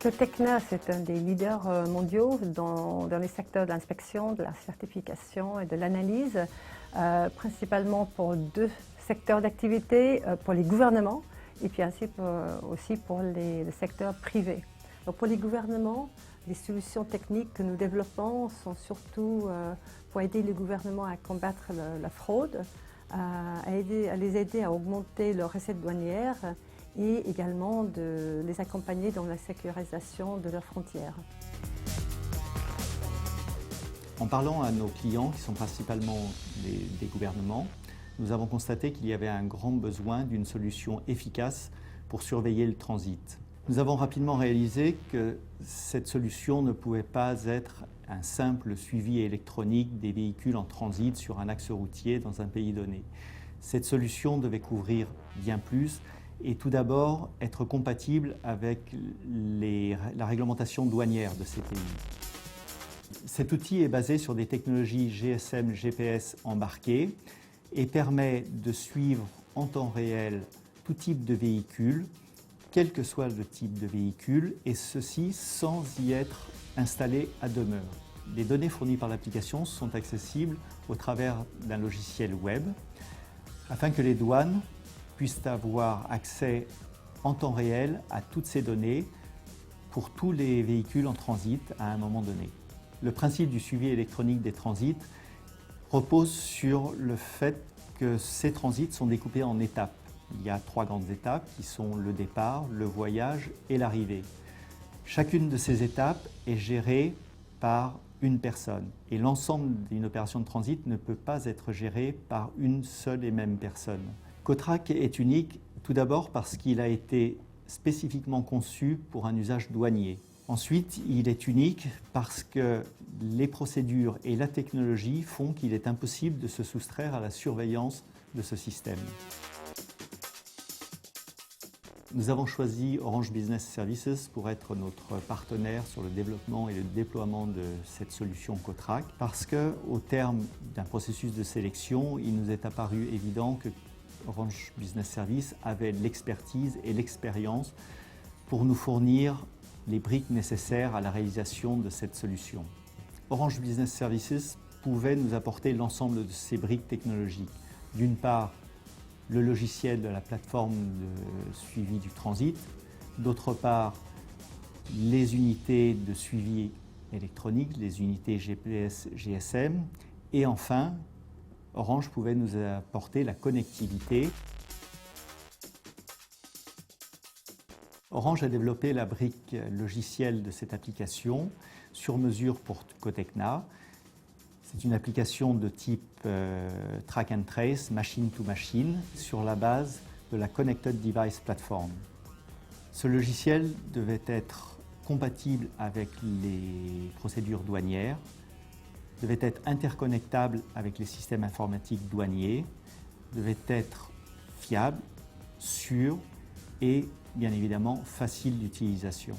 Cotecna, c'est un des leaders mondiaux dans les secteurs de l'inspection, de la certification et de l'analyse, principalement pour deux secteurs d'activité, pour les gouvernements et puis aussi pour le secteur privé. Donc pour les gouvernements, les solutions techniques que nous développons sont surtout pour aider les gouvernements à combattre la fraude, à les aider à augmenter leurs recettes douanières et également de les accompagner dans la sécurisation de leurs frontières. En parlant à nos clients, qui sont principalement des gouvernements, nous avons constaté qu'il y avait un grand besoin d'une solution efficace pour surveiller le transit. Nous avons rapidement réalisé que cette solution ne pouvait pas être un simple suivi électronique des véhicules en transit sur un axe routier dans un pays donné. Cette solution devait couvrir bien plus et tout d'abord être compatible avec la réglementation douanière de ces pays. Cet outil est basé sur des technologies GSM, GPS embarquées et permet de suivre en temps réel tout type de véhicule, quel que soit le type de véhicule, et ceci sans y être installé à demeure. Les données fournies par l'application sont accessibles au travers d'un logiciel web afin que les douanes puissent avoir accès en temps réel à toutes ces données pour tous les véhicules en transit à un moment donné. Le principe du suivi électronique des transits repose sur le fait que ces transits sont découpés en étapes. Il y a 3 grandes étapes qui sont le départ, le voyage et l'arrivée. Chacune de ces étapes est gérée par une personne et l'ensemble d'une opération de transit ne peut pas être géré par une seule et même personne. Cotrac est unique tout d'abord parce qu'il a été spécifiquement conçu pour un usage douanier. Ensuite, il est unique parce que les procédures et la technologie font qu'il est impossible de se soustraire à la surveillance de ce système. Nous avons choisi Orange Business Services pour être notre partenaire sur le développement et le déploiement de cette solution Cotrac parce qu'au terme d'un processus de sélection, il nous est apparu évident que Orange Business Services avait l'expertise et l'expérience pour nous fournir les briques nécessaires à la réalisation de cette solution. Orange Business Services pouvait nous apporter l'ensemble de ces briques technologiques. D'une part, le logiciel de la plateforme de suivi du transit, d'autre part, les unités de suivi électronique, les unités GPS, GSM, et enfin, Orange pouvait nous apporter la connectivité. Orange a développé la brique logicielle de cette application sur mesure pour Cotecna. C'est une application de type track and trace, machine to machine, sur la base de la Connected Device Platform. Ce logiciel devait être compatible avec les procédures douanières, devait être interconnectable avec les systèmes informatiques douaniers, devait être fiable, sûr et bien évidemment facile d'utilisation.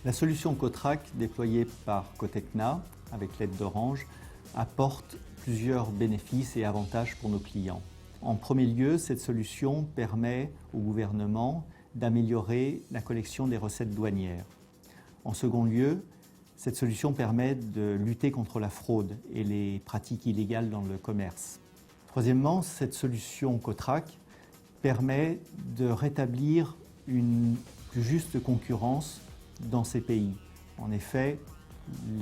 La solution Cotrac déployée par Cotecna avec l'aide d'Orange apporte plusieurs bénéfices et avantages pour nos clients. En premier lieu, cette solution permet au gouvernement d'améliorer la collection des recettes douanières. En second lieu, cette solution permet de lutter contre la fraude et les pratiques illégales dans le commerce. Troisièmement, cette solution Cotrac permet de rétablir une plus juste concurrence dans ces pays. En effet,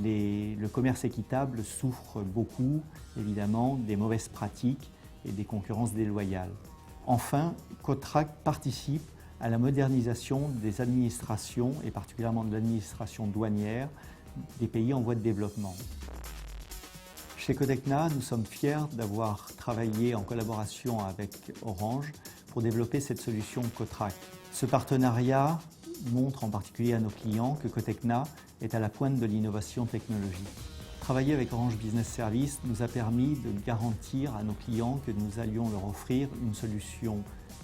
le commerce équitable souffre beaucoup, évidemment, des mauvaises pratiques et des concurrences déloyales. Enfin, Cotrac participe à la modernisation des administrations, et particulièrement de l'administration douanière, des pays en voie de développement. Chez Cotecna, nous sommes fiers d'avoir travaillé en collaboration avec Orange pour développer cette solution Cotrac. Ce partenariat montre en particulier à nos clients que Cotecna est à la pointe de l'innovation technologique. Travailler avec Orange Business Services nous a permis de garantir à nos clients que nous allions leur offrir une solution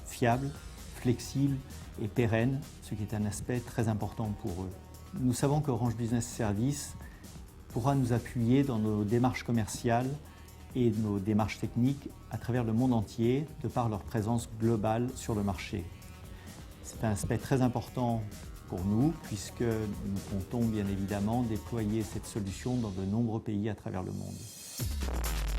fiable, flexible et pérenne, ce qui est un aspect très important pour eux. Nous savons qu'Orange Business Services pourra nous appuyer dans nos démarches commerciales et nos démarches techniques à travers le monde entier de par leur présence globale sur le marché. C'est un aspect très important pour nous, puisque nous comptons bien évidemment déployer cette solution dans de nombreux pays à travers le monde.